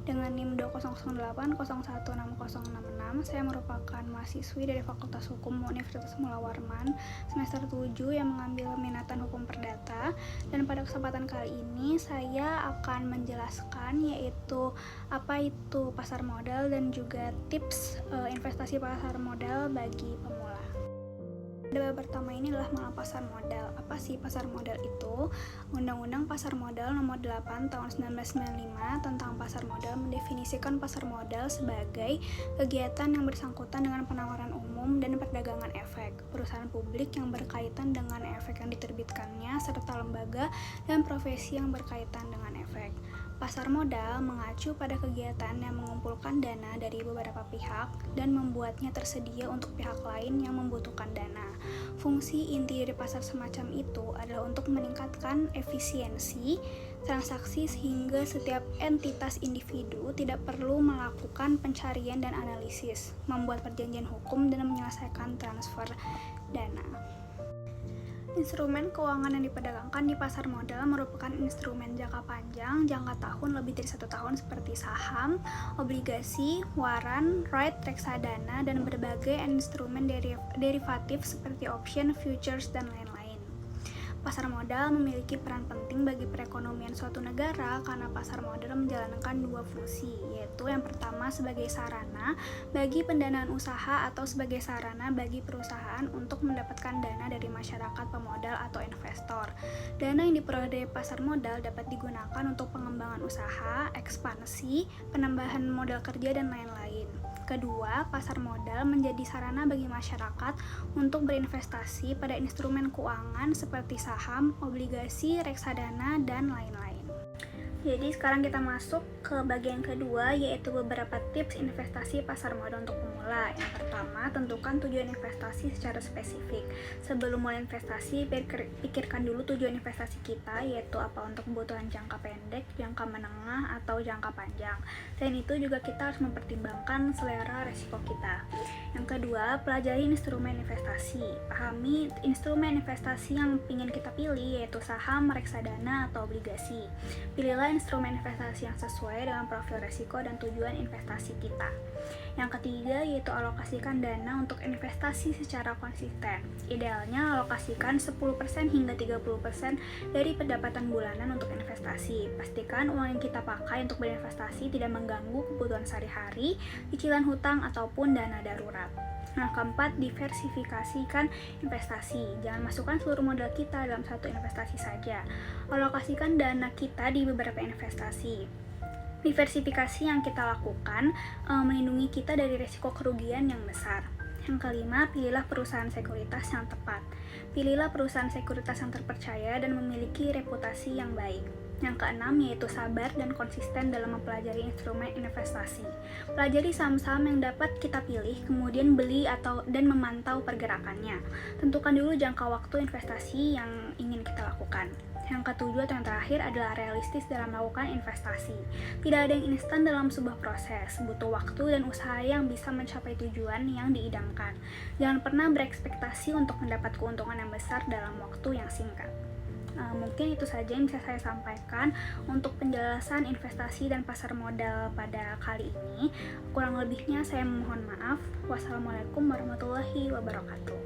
dengan NIM 200801606. Saya merupakan mahasiswi dari Fakultas Hukum Universitas Mula Warman semester 7 yang mengambil minatan hukum perdata. Dan pada kesempatan kali ini saya akan menjelaskan yaitu apa itu pasar modal dan juga tips investasi pasar modal bagi pemula. Pada pertama ini adalah mengenal pasar modal. Apa sih pasar modal itu? Undang-Undang Pasar Modal Nomor 8 Tahun 1995 tentang pasar modal mendefinisikan pasar modal sebagai kegiatan yang bersangkutan dengan penawaran umum dan perdagangan efek, perusahaan publik yang berkaitan dengan efek yang diterbitkannya, serta lembaga dan profesi yang berkaitan dengan efek. Pasar modal mengacu pada kegiatan yang mengumpulkan dana dari beberapa pihak dan membuatnya tersedia untuk pihak lain yang membutuhkan dana. Fungsi inti dari pasar semacam itu adalah untuk meningkatkan efisiensi transaksi sehingga setiap entitas individu tidak perlu melakukan pencarian dan analisis, membuat perjanjian hukum dan menyelesaikan transfer dana. Instrumen keuangan yang diperdagangkan di pasar modal merupakan instrumen jangka panjang, jangka tahun lebih dari 1 tahun seperti saham, obligasi, waran, right, reksadana, dan berbagai instrumen derivatif seperti option, futures, dan lain-lain. Pasar modal memiliki peran penting bagi perekonomian suatu negara karena pasar modal menjalankan dua fungsi, yaitu yang pertama sebagai sarana bagi pendanaan usaha atau sebagai sarana bagi perusahaan untuk mendapatkan dana dari masyarakat pemodal atau investor. Dana yang diperoleh dari pasar modal dapat digunakan untuk pengembangan usaha, ekspansi, penambahan modal kerja, dan lain-lain. Kedua, pasar modal menjadi sarana bagi masyarakat untuk berinvestasi pada instrumen keuangan seperti saham, obligasi, reksadana, dan lain-lain. Jadi sekarang kita masuk ke bagian kedua, yaitu beberapa tips investasi pasar modal untuk pemula. Yang pertama, tentukan tujuan investasi secara spesifik. Sebelum mulai investasi, pikirkan dulu tujuan investasi kita, yaitu apa untuk kebutuhan jangka pendek, jangka menengah, atau jangka panjang. Selain itu juga kita harus mempertimbangkan selera resiko kita. Yang kedua, pelajari instrumen investasi. Pahami instrumen investasi yang ingin kita pilih, yaitu saham, reksadana, atau obligasi. Pilihlah instrumen investasi yang sesuai dengan profil resiko dan tujuan investasi kita. Yang ketiga, yaitu alokasikan dana untuk investasi secara konsisten. Idealnya alokasikan 10% hingga 30% dari pendapatan bulanan untuk investasi. Pastikan uang yang kita pakai untuk berinvestasi tidak mengganggu kebutuhan sehari-hari, cicilan hutang, ataupun dana darurat. Nah, keempat, diversifikasikan investasi. Jangan masukkan seluruh modal kita dalam satu investasi saja. Alokasikan dana kita di beberapa investasi. Diversifikasi yang kita lakukan melindungi kita dari risiko kerugian yang besar. Yang kelima, pilihlah perusahaan sekuritas yang tepat. Pilihlah perusahaan sekuritas yang terpercaya dan memiliki reputasi yang baik. Yang keenam, yaitu sabar dan konsisten dalam mempelajari instrumen investasi. Pelajari saham-saham yang dapat kita pilih, kemudian beli dan memantau pergerakannya. Tentukan dulu jangka waktu investasi yang ingin kita lakukan. Yang ketujuh atau yang terakhir adalah realistis dalam melakukan investasi. Tidak ada yang instan dalam sebuah proses, butuh waktu dan usaha yang bisa mencapai tujuan yang diidamkan. Jangan pernah berekspektasi untuk mendapat keuntungan yang besar dalam waktu yang singkat. Mungkin itu saja yang bisa saya sampaikan untuk penjelasan investasi dan pasar modal pada kali ini. Kurang lebihnya saya mohon maaf. Wassalamualaikum warahmatullahi wabarakatuh.